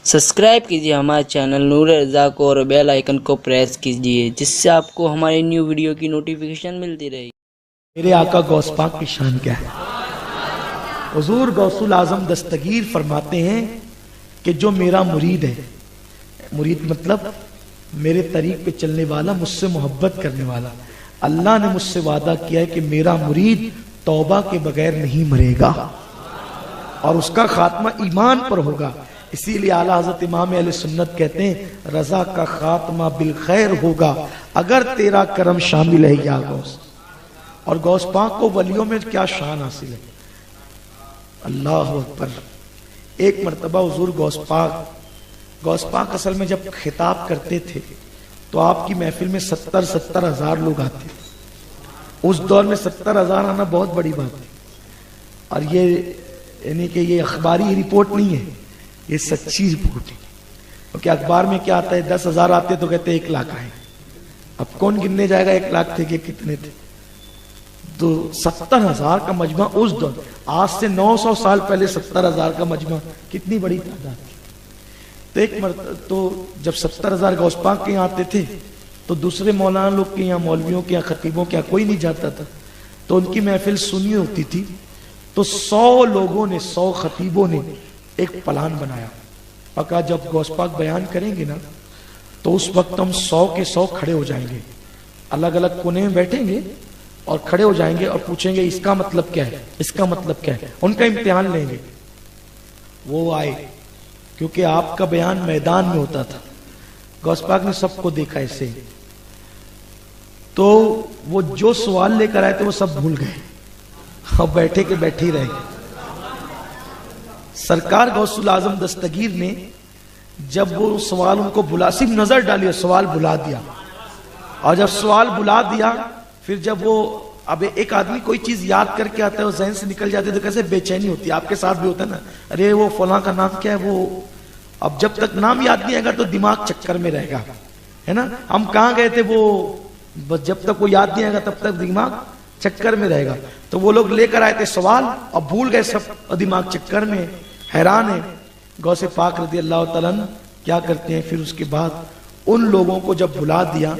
Subscribe کیجیے ہمارے channel نور رضا کو اور بیل آئیکن کو پریس کیجیے جس سے آپ کو ہماری نیو ویڈیو کی نوٹیفیکیشن ملتی رہے. میرے آقا غوث پاک کی شان کیا ہے؟ حضور غوث الاعظم دستگیر فرماتے ہیں کہ جو میرا مرید ہے، مرید مطلب میرے طریق پہ چلنے والا، مجھ سے محبت کرنے والا، اللہ نے مجھ سے وعدہ کیا ہے کہ میرا مرید توبہ کے بغیر نہیں مرے گا اور اس کا خاتمہ ایمان پر ہوگا. اسی لیے اعلیٰ حضرت امام اہل سنت کہتے ہیں رضا کا خاتمہ بالخیر ہوگا اگر تیرا کرم شامل ہے یا غوث. اور غوث پاک کو ولیوں میں کیا شان حاصل ہے، اللہ اکبر. ایک مرتبہ حضور غوث پاک اصل میں جب خطاب کرتے تھے تو آپ کی محفل میں 70,000 لوگ آتے تھے. اس دور میں 70,000 آنا بہت بڑی بات ہے. اور یہ یعنی کہ یہ اخباری رپورٹ نہیں ہے، یہ سچی رپورٹ ہے. کیونکہ اخبار میں کیا آتا ہے 10,000 آتے تو کہتے 1 لاکھ آئے. اب کون گننے جائے گا 1 لاکھ تھے کہ کتنے تھے. تو 70,000 کا مجمع اس دور، آج سے 900 سال پہلے 70,000 کا مجمع کتنی بڑی تعداد. تو جب 70,000 غوث پاک کے یہاں آتے تھے تو دوسرے مولانا لوگ کے یہاں، مولویوں کے یہاں، خطیبوں کے یہاں کوئی نہیں جاتا تھا. تو ان کی محفل سنی ہوتی تھی تو 100 لوگوں نے، 100 خطیبوں نے ایک پلان بنایا. پکا جب غوث پاک بیان کریں گے نا تو اس وقت ہم 100 کے 100 کھڑے ہو جائیں گے، الگ الگ کونے میں بیٹھیں گے اور کھڑے ہو جائیں گے اور پوچھیں گے اس کا مطلب کیا ہے، اس کا مطلب کیا ہے. ان کا امتحان لیں گے. وہ آئے کیونکہ آپ کا بیان میدان میں ہوتا تھا. غوث پاک نے سب کو دیکھا ایسے، تو وہ جو سوال لے کر آئے تھے وہ سب بھول گئے اور بیٹھے کے بیٹھے ہی رہ گئے. سرکار غوث الاعظم دستگیر نے جب وہ سوال ان کو بلا، صرف نظر ڈالی، سوال بلا دیا. اور جب سوال بلا دیا پھر جب وہ، اب ایک آدمی کوئی چیز یاد کر کے آتا ہے وہ ذہن سے نکل جاتی ہے تو کیسے بے چینی ہوتی ہے. آپ کے ساتھ بھی ہوتا ہے نا، ارے وہ فلاں کا نام کیا ہے، وہ اب جب تک نام یاد نہیں آئے گا تو دماغ چکر میں رہے گا، ہے نا. ہم کہاں گئے تھے، وہ بس جب تک وہ یاد نہیں آئے گا تب تک دماغ چکر میں رہے گا. تو وہ لوگ لے کر آئے تھے سوال اور بھول گئے سب اور دماغ چکر میں حیران ہے. غوث پاک رضی اللہ تعالیٰ عنہ کیا کرتے ہیں، پھر اس کے بعد ان لوگوں کو جب بلا دیا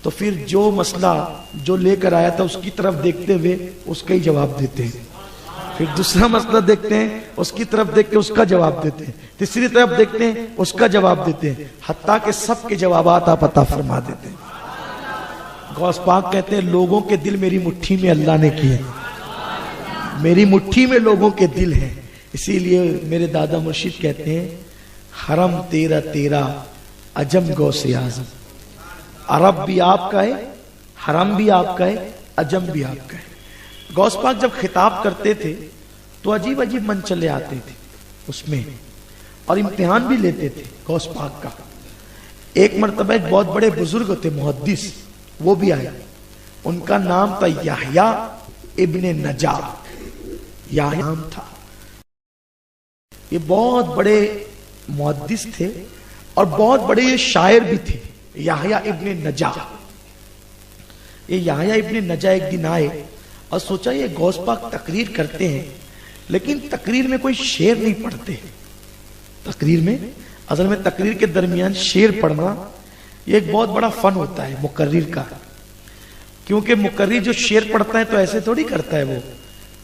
تو پھر جو مسئلہ جو لے کر آیا تھا اس کی طرف دیکھتے ہوئے اس کا ہی جواب دیتے ہیں. پھر دوسرا مسئلہ دیکھتے ہیں اس کی طرف دیکھ کے اس کا جواب دیتے ہیں. تیسری طرف دیکھتے ہیں اس کا جواب دیتے ہیں، حتیٰ کہ سب کے جوابات آپ عطا فرما دیتے ہیں. غوث پاک کہتے ہیں لوگوں کے دل میری مٹھی میں اللہ نے کیے، میری مٹھی میں لوگوں کے دل ہیں. اسی لیے میرے دادا مرشد کہتے ہیں حرم تیرا تیرا عجم غوث اعظم. عرب بھی آپ کا ہے، حرم بھی آپ کا ہے، عجم بھی آپ کا ہے. غوث پاک جب خطاب کرتے تھے تو عجیب عجیب من چلے آتے تھے اس میں اور امتحان بھی لیتے تھے غوث پاک کا. ایک مرتبہ ایک بہت بڑے بزرگ تھے محدث، وہ بھی آئے. ان کا نام تھا یحییٰ ابن نجا. یحییٰ نام تھا. یہ بہت بڑے محدث تھے اور بہت بڑے یہ شاعر بھی تھے. یحییٰ ابن نجا، یہ یحییٰ ابن نجا ایک دن آئے اور سوچا یہ غوث پاک تقریر کرتے ہیں لیکن تقریر میں کوئی شعر نہیں پڑھتے. تقریر میں، اصل میں تقریر کے درمیان شعر پڑھنا یہ ایک بہت بڑا فن ہوتا ہے مقرر کا. کیونکہ مقرر جو شعر پڑھتا ہے تو ایسے تھوڑی کرتا ہے وہ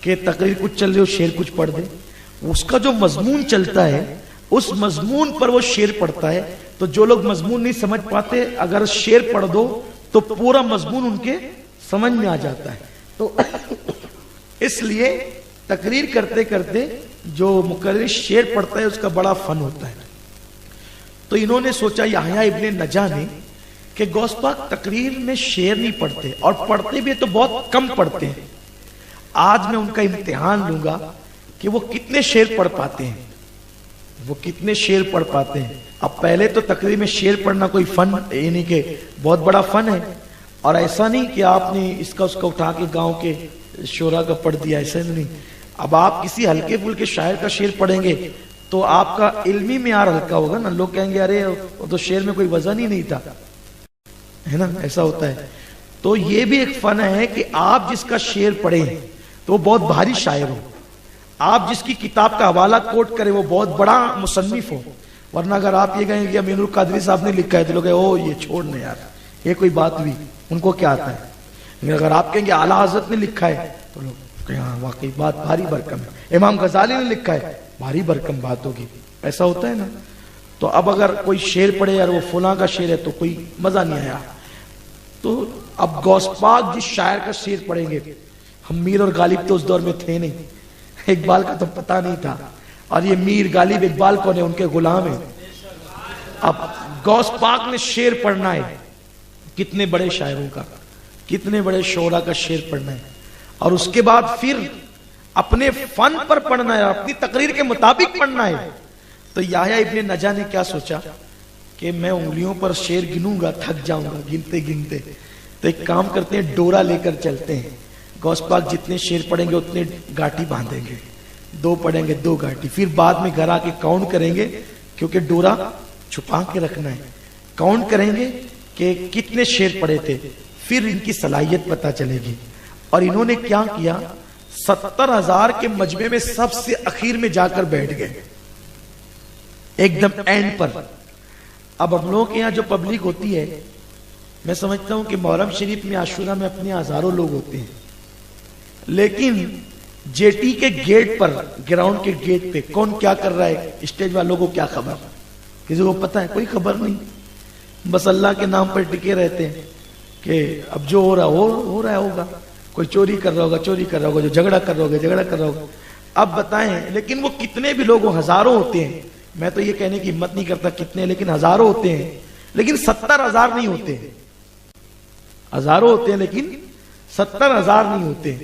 کہ تقریر کچھ چل رہی ہو شعر کچھ پڑھ دے. اس کا جو مضمون چلتا ہے اس مضمون پر وہ شعر پڑھتا ہے. تو جو لوگ مضمون نہیں سمجھ پاتے اگر شعر پڑھ دو تو پورا مضمون ان کے سمجھ میں آ جاتا ہے. تو اس لیے تقریر کرتے کرتے جو مقرر شعر پڑھتا ہے اس کا بڑا فن ہوتا ہے. تو انہوں نے سوچا یحییٰ ابن نجا نے کہ غوث پاک تقریر میں شعر نہیں پڑھتے اور پڑھتے بھی تو بہت کم پڑھتے ہیں. آج میں ان کا امتحان لوں گا کہ وہ کتنے شعر پڑھ پاتے ہیں، وہ کتنے شعر پڑھ پاتے ہیں. اب پہلے تو تقریر میں شعر پڑھنا کوئی فن یعنی کہ بہت بڑا فن ہے، اور ایسا نہیں کہ آپ نے اس کا اٹھا کے گاؤں کے شعراء کا پڑھ دیا، ایسا نہیں. اب آپ کسی ہلکے پھلکے شاعر کا شعر پڑھیں گے تو آپ کا علمی معیار ہلکا ہوگا نا. لوگ کہیں گے ارے وہ تو شعر میں کوئی وزن ہی نہیں تھا، ہے نا، ایسا ہوتا ہے. تو یہ بھی ایک فن ہے کہ آپ جس کا شعر پڑھیں تو وہ بہت بھاری شاعر ہو، آپ جس کی کتاب کا حوالہ کوٹ کریں وہ بہت بڑا مصنف ہو، ورنہ اگر آپ یہ کہیں کہ امین القادری صاحب نے لکھا ہے تو لوگ او یہ چھوڑنے یار یہ کوئی بات ہوئی، ان کو کیا آتا ہے. لیکن اگر آپ کہیں گے اعلیٰ حضرت نے لکھا ہے تو لوگ کہیں ہاں واقعی بات بھاری بھرکم ہے، امام غزالی نے لکھا ہے بھاری بھرکم بات ہوگی. ایسا ہوتا ہے نا. تو اب اگر کوئی شعر پڑھے یار وہ فلاں کا شعر ہے تو کوئی مزہ نہیں آیا. تو اب غوث پاک جس شاعر کا شعر پڑھیں گے، ہم میر اور غالب تو اس دور میں تھے نہیں، اقبال کا تو پتہ نہیں تھا، اور یہ میر غالب اقبال کون ہے؟ ان کے غلام ہیں. اب غوث پاک نے شعر پڑھنا ہے کتنے بڑے شاعروں کا، کتنے بڑے شعراء کا شعر پڑھنا ہے، اور اس کے بعد پھر اپنے فن پر پڑھنا ہے، اپنی تقریر کے مطابق پڑھنا ہے. تو یحییٰ ابن نجا نے کیا سوچا کہ میں انگلیوں پر شعر گنوں گا تھک جاؤں گا گنتے گنتے. تو ایک کام کرتے ہیں ڈورا لے کر چلتے ہیں، غوث پاک جتنے شعر پڑھیں گے اتنے گاٹی باندھیں گے، 2 پڑھیں گے 2 گاٹی، پھر بعد میں گھر آ کے کاؤنٹ کریں گے کیونکہ ڈورا چھپا کے رکھنا ہے. کاؤنٹ کریں گے کہ کتنے شعر پڑھے تھے، پھر ان کی صلاحیت پتہ چلے گی. اور انہوں نے کیا کیا، 70,000 کے مجمع میں سب سے اخیر میں جا کر بیٹھ گئے ایک دم اینڈ پر. اب ہم لوگ کے یہاں جو پبلک ہوتی ہے، میں سمجھتا ہوں کہ محرم شریف میں عاشورہ میں اپنے ہزاروں لوگ ہوتے ہیں، لیکن جے ٹی کے گیٹ پر، گراؤنڈ کے گیٹ پہ کون کیا کر رہا ہے، اسٹیج والوں کو کیا خبر؟ کسی کو پتہ ہے؟ کوئی خبر نہیں. بس اللہ کے نام پر ٹکے رہتے ہیں کہ اب جو ہو رہا ہوگا. کوئی چوری کر رہا ہوگا چوری کر رہا ہوگا، جو جھگڑا کر رہا ہوگا جھگڑا کر رہا ہوگا. اب بتائیں، لیکن وہ کتنے بھی لوگ، ہزاروں ہوتے ہیں. میں تو یہ کہنے کی ہمت نہیں کرتا کتنے، لیکن ہزاروں ہوتے ہیں، لیکن 70,000 نہیں ہوتے. ہزاروں ہوتے ہیں لیکن 70,000 نہیں ہوتے.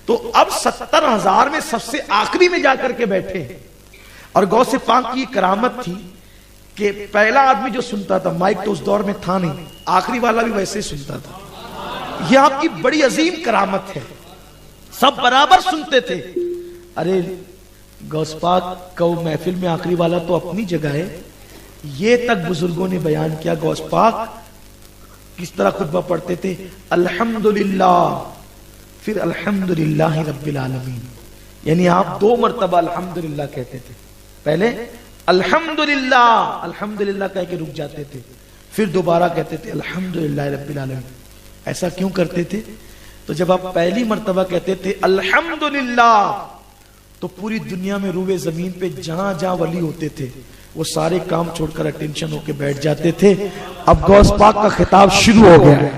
تو اب 70,000 میں سب سے آخری میں جا کر کے بیٹھے. اور غوث پاک کی کرامت تھی کہ پہلا آدمی جو سنتا تھا، مائک تو اس دور میں تھا نہیں، آخری والا بھی ویسے سنتا تھا. یہ آپ کی بڑی عظیم کرامت ہے. سب برابر سنتے تھے. ارے غوث پاک کو محفل میں آخری والا تو اپنی جگہ ہے. یہ تک بزرگوں نے بیان کیا غوث پاک کس طرح خطبہ پڑھتے تھے، الحمدللہ، پھر الحمدللہ رب العالمین. یعنی آپ 2 مرتبہ الحمدللہ کہتے تھے. پہلے الحمدللہ، الحمدللہ کہہ کے رک جاتے تھے، پھر دوبارہ کہتے تھے الحمدللہ رب العالمین. ایسا کیوں کرتے تھے؟ تو جب آپ پہلی مرتبہ کہتے تھے الحمدللہ تو پوری دنیا میں روئے زمین پہ جہاں جہاں ولی ہوتے تھے وہ سارے کام چھوڑ کر اٹینشن ہو کے بیٹھ جاتے تھے. اب غوث پاک کا خطاب شروع ہو گیا ہے.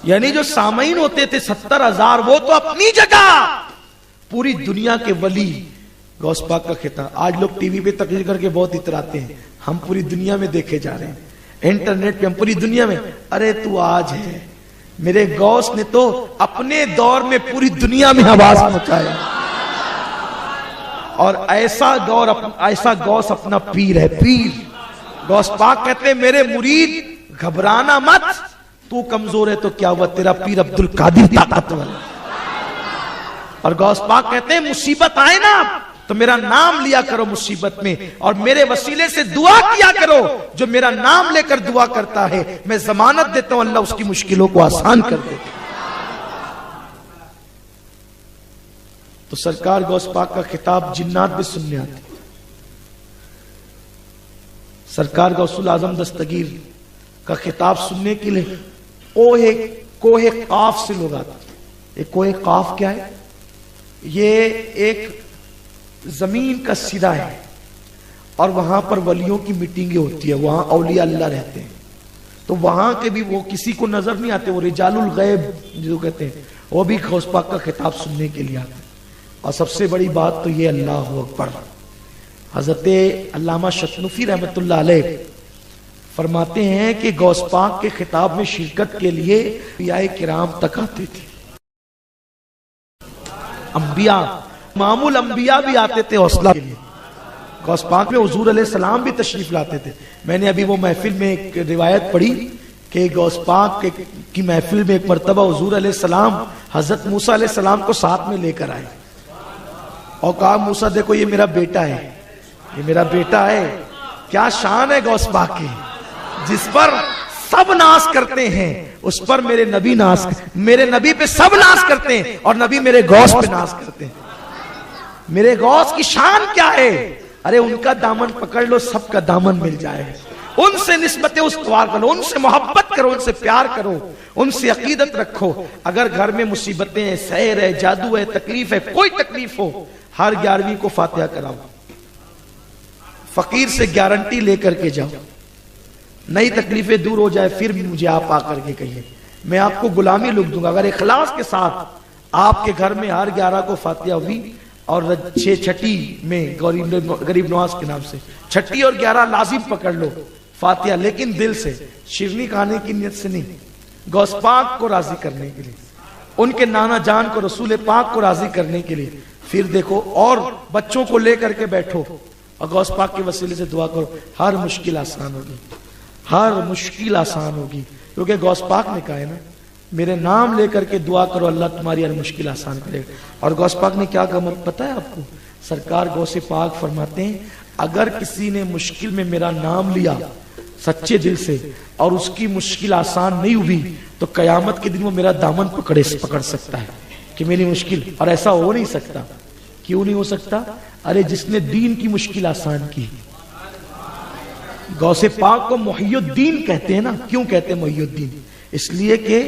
یعنی جو سامعین ہوتے تھے 70,000 وہ تو اپنی جگہ، پوری دنیا کے ولی. غوث پاک کا خطاب. آج لوگ ٹی وی پہ تقریر کر کے بہت اتراتے ہیں، ہم پوری دنیا میں دیکھے جا رہے ہیں، انٹرنیٹ پہ ہم پوری دنیا میں. ارے تو آج ہے، میرے غوث نے تو اپنے دور میں پوری دنیا میں آواز مچایا. اور ایسا غوث اپنا پیر ہے، پیر. غوث پاک کہتے ہیں میرے مرید گھبرانا مت، تو کمزور ہے تو کیا ہوا، تیرا پیر عبد القادر طاقتور. اور غوث پاک کہتے ہیں مصیبت آئے نا تو میرا نام لیا کرو مصیبت میں، اور میرے وسیلے سے دعا کیا کرو. جو میرا نام لے کر دعا کرتا ہے میں ضمانت دیتا ہوں اللہ اس کی مشکلوں کو آسان کر دیتا. تو سرکار غوث پاک کا خطاب جنات بھی سننے آتے. سرکار غوث العظم دستگیر کا خطاب سننے کے لیے کوہ قاف سے لوگ آتے. ایک کوہ قاف کیا ہے؟ یہ ایک زمین کا سرا ہے اور وہاں پر ولیوں کی میٹنگیں ہوتی ہے، وہاں اولیاء اللہ رہتے ہیں. تو وہاں کے بھی وہ کسی کو نظر نہیں آتے، وہ رجال الغیب جو کہتے ہیں، وہ بھی غوث پاک کا خطاب سننے کے لیے آتے ہیں. اور سب سے بڑی بات تو یہ اللہ اکبر. حضرت علامہ شتنفی رحمت اللہ علیہ فرماتے ہیں کہ غوث پاک کے خطاب میں شرکت کے لیے انبیاء کرام تک آتے تھے. انبیاء، معمول انبیاء بھی آتے تھے حوصلہ کے لیے. غوث پاک میں حضور علیہ السلام بھی تشریف لاتے تھے. میں نے ابھی وہ محفل میں ایک روایت پڑھی کہ غوث پاک کی محفل میں ایک مرتبہ حضور علیہ السلام حضرت موسیٰ علیہ السلام کو ساتھ میں لے کر آئے اور کہا موسیٰ دیکھو یہ میرا بیٹا ہے، یہ میرا بیٹا ہے. کیا شان ہے غوث پاک کی، جس پر سب ناز کرتے ہیں اس پر میرے نبی ناز، میرے نبی پہ سب ناز کرتے ہیں اور نبی میرے غوث پہ ناز کرتے ہیں. میرے غوث کی شان کیا ہے؟ ارے ان کا دامن پکڑ لو، سب کا دامن مل جائے گا۔ ان سے نسبت استوار کرو، ان سے محبت کرو، ان سے پیار کرو، ان سے عقیدت رکھو۔ اگر گھر میں مصیبتیں ہیں، سحر ہے، جادو ہے، تکلیف ہے، کوئی تکلیف ہو، ہر 11ویں کو فاتحہ کراؤ، فقیر سے گارنٹی لے کر کے جاؤ، نئی تکلیفیں دور ہو جائے پھر بھی مجھے آپ آ کر کے کہیے، میں آپ کو غلامی لکھ دوں گا۔ اگر اخلاص کے ساتھ آپ کے گھر میں ہر 11 کو فاتحہ ہوئی، اور چھٹی میں غریب نواز کے نام سے چھٹی اور 11 لازم پکڑ لو فاتحہ، لیکن دل سے، شیرنی کھانے کی نیت سے نہیں، غوث پاک کو راضی کرنے کے لیے، ان کے نانا جان کو، رسول پاک کو راضی کرنے کے لیے۔ پھر دیکھو، اور بچوں کو لے کر کے بیٹھو اور غوث پاک کے وسیلے سے دعا کرو، ہر مشکل آسان ہوگی، ہر مشکل آسان ہوگی، کیونکہ غوث پاک نے کہا ہے نا، میرے نام لے کر کے دعا کرو، اللہ تمہاری ہر مشکل آسان کرے گا۔ اور غوث پاک نے کیا کہا پتہ ہے آپ کو؟ سرکار غوث پاک فرماتے ہیں، اگر کسی نے مشکل میں میرا نام لیا سچے دل سے اور اس کی مشکل آسان نہیں ہوئی، تو قیامت کے دن وہ میرا دامن پکڑ سکتا ہے کہ میری مشکل، اور ایسا ہو نہیں سکتا۔ کیوں نہیں ہو سکتا؟ ارے جس نے دین کی مشکل آسان کی، غوث پاک کو محی الدین کہتے ہیں نا۔ کیوں کہتے ہیں محی الدین؟ اس لیے کہ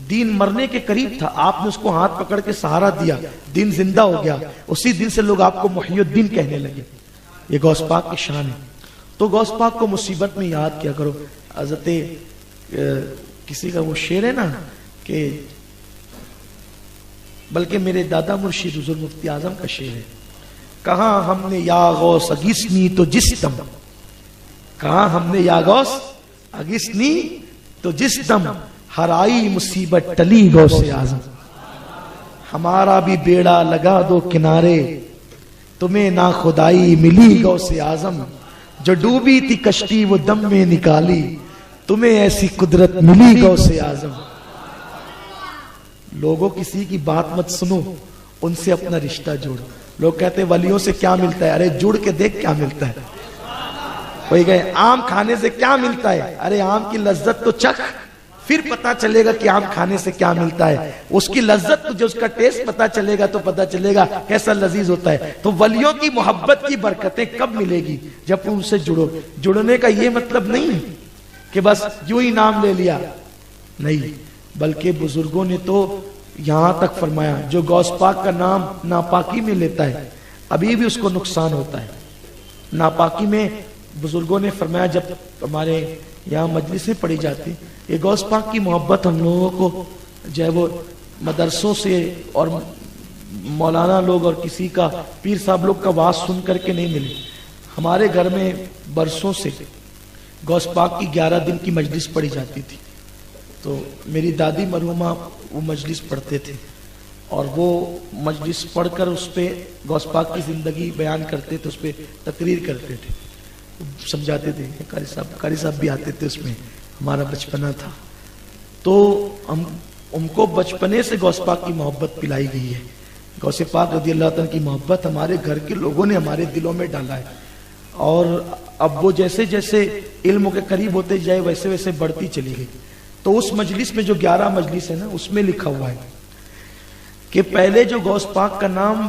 دین مرنے کے قریب تھا، آپ نے اس کو ہاتھ پکڑ کے سہارا دیا، دین زندہ ہو گیا، اسی دن سے لوگ آپ کو محی الدین کہنے لگے۔ یہ غوث پاک کی شان ہے۔ تو غوث پاک کو مصیبت میں یاد کیا کرو۔ حضرت کسی کا وہ شعر ہے نا کہ، بلکہ میرے دادا مرشد حضور مفتی اعظم کا شعر ہے، کہاں ہم نے یا غوث اگسنی تو جس دم، کہاں ہم نے یا غوث اگسنی تو جس دم، ہر آئی مصیبت ٹلی غوث اعظم، ہمارا بھی بیڑا لگا دو کنارے، تمہیں نا خدائی ملی غوث اعظم، جو ڈوبی تھی کشتی وہ دم میں نکالی، تمہیں ایسی قدرت ملی غوث اعظم۔ لوگوں کسی کی بات مت سنو، ان سے اپنا رشتہ جوڑو۔ لوگ کہتے ہیں ولیوں سے کیا ملتا ہے؟ ارے جڑ کے دیکھ کیا ملتا ہے۔ کوئی کہے آم کھانے سے کیا ملتا ہے؟ ارے آم کی لذت تو چکھ، پھر پتا چلے گا کہ آم کھانے سے کیا ملتا ہے۔ اس کی لذت، جو اس کا ٹیسٹ پتا چلے گا تو پتا چلے گا کیسا لذیذ ہوتا ہے۔ تو ولیوں کی محبت کی برکتیں کب ملے گی؟ جب تم ان سے جڑو۔ جڑنے کا یہ مطلب نہیں کہ بس یوں ہی نام لے لیا، نہیں، بلکہ بزرگوں نے تو یہاں تک فرمایا، جو غوث پاک کا نام ناپاکی میں لیتا ہے ابھی بھی اس کو نقصان ہوتا ہے۔ ناپاکی میں بزرگوں نے فرمایا، جب ہمارے یہاں مجلسیں پڑھی جاتی، یہ غوث پاک کی محبت ہم لوگوں کو جو ہے وہ مدرسوں سے اور مولانا لوگ اور کسی کا پیر صاحب لوگ کا واعظ سن کر کے نہیں ملی۔ ہمارے گھر میں برسوں سے غوث پاک کی 11 دن کی مجلس پڑھی جاتی تھی۔ تو میری دادی مرحومہ وہ مجلس پڑھتے تھے، اور وہ مجلس پڑھ کر اس پہ غوث پاک کی زندگی بیان کرتے تھے، اس پہ تقریر کرتے تھے، سمجھاتے تھے۔ قاری صاحب بھی آتے تھے، اس میں ہمارا بچپنا تھا۔ تو ہم کو بچپنے سے غوث پاک کی محبت پلائی گئی ہے۔ غوث پاک رضی اللہ تعالیٰ کی محبت ہمارے گھر کے لوگوں نے ہمارے دلوں میں ڈالا ہے، اور اب وہ جیسے جیسے علم کے قریب ہوتے جائے ویسے ویسے بڑھتی چلی گئی۔ تو اس مجلس میں جو 11 مجلس ہے نا، اس میں لکھا ہوا ہے کہ پہلے جو غوث پاک کا نام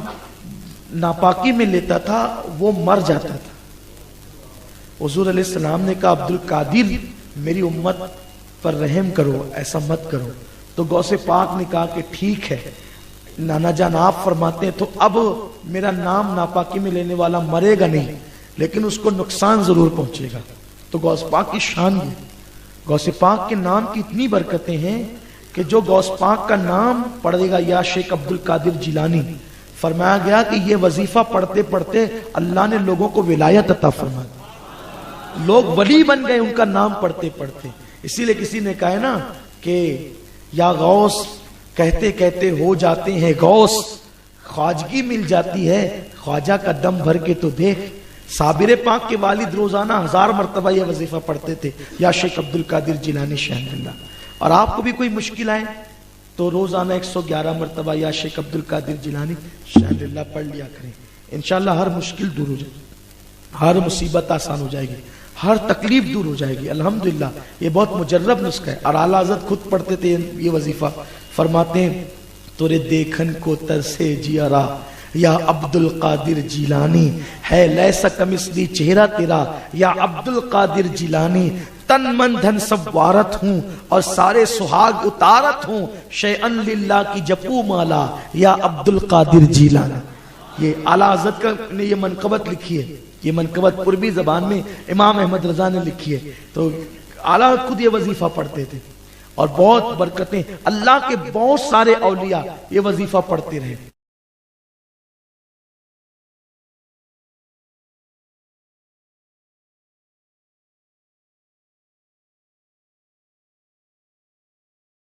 ناپاکی میں لیتا تھا وہ مر جاتا تھا۔ حضور علیہ السلام نے کہا عبد القادر میری امت پر رحم کرو، ایسا مت کرو۔ تو غوث پاک نے کہا کہ ٹھیک ہے نانا جان آپ فرماتے ہیں، تو اب میرا نام ناپاکی میں لینے والا مرے گا نہیں، لیکن اس کو نقصان ضرور پہنچے گا۔ تو غوث پاک کی شان یہ، غوث پاک کے نام کی اتنی برکتیں ہیں کہ جو غوث پاک کا نام پڑھے گا، یا شیخ عبد القادر جیلانی، فرمایا گیا کہ یہ وظیفہ پڑھتے پڑھتے اللہ نے لوگوں کو ولایت عطا فرما دی، لوگ ولی بن گئے ان کا نام پڑھتے پڑھتے۔ اسی لیے کسی نے کہا ہے نا کہ یا غوث کہتے کہتے ہو جاتے ہیں غوث، خواجگی مل جاتی ہے خواجہ کا دم بھر کے تو دیکھ۔ صابر پاک کے والد روزانہ 1000 مرتبہ یہ وظیفہ پڑھتے تھے، یا شیخ عبد القادر جیلانی شہن اللہ۔ اور آپ کو بھی کوئی مشکل آئے تو روزانہ 111 مرتبہ یا شیخ عبد القادر جیلانی شہن اللہ پڑھ لیا کریں، انشاءاللہ ہر مشکل دور ہو جائے گی، ہر مصیبت آسان ہو جائے گی، ہر تکلیف دور ہو جائے گی الحمدللہ۔ یہ بہت مجرب نسخہ ہے، اور اعلیٰ حضرت خود پڑھتے تھے یہ وظیفہ، فرماتے ہیں تورے دیکھن کو ترسے جیارا، یا عبد القادر جیلانی، ہے لیسا کمثلی چہرہ تیرا یا عبد القادر جیلانی، تن من دھن سب وارت ہوں اور سارے سہاگ اتارت ہوں، شیئن للہ کی جپو مالا یا عبد القادر جیلانی۔ یہ اعلیٰ حضرت کا نے یہ منقبت لکھی ہے، یہ منقبت پربی زبان میں امام احمد رضا نے لکھی ہے۔ تو اعلیٰ حضرت خود یہ وظیفہ پڑھتے تھے اور بہت برکتیں، اللہ کے بہت سارے اولیاء یہ وظیفہ پڑھتے رہے۔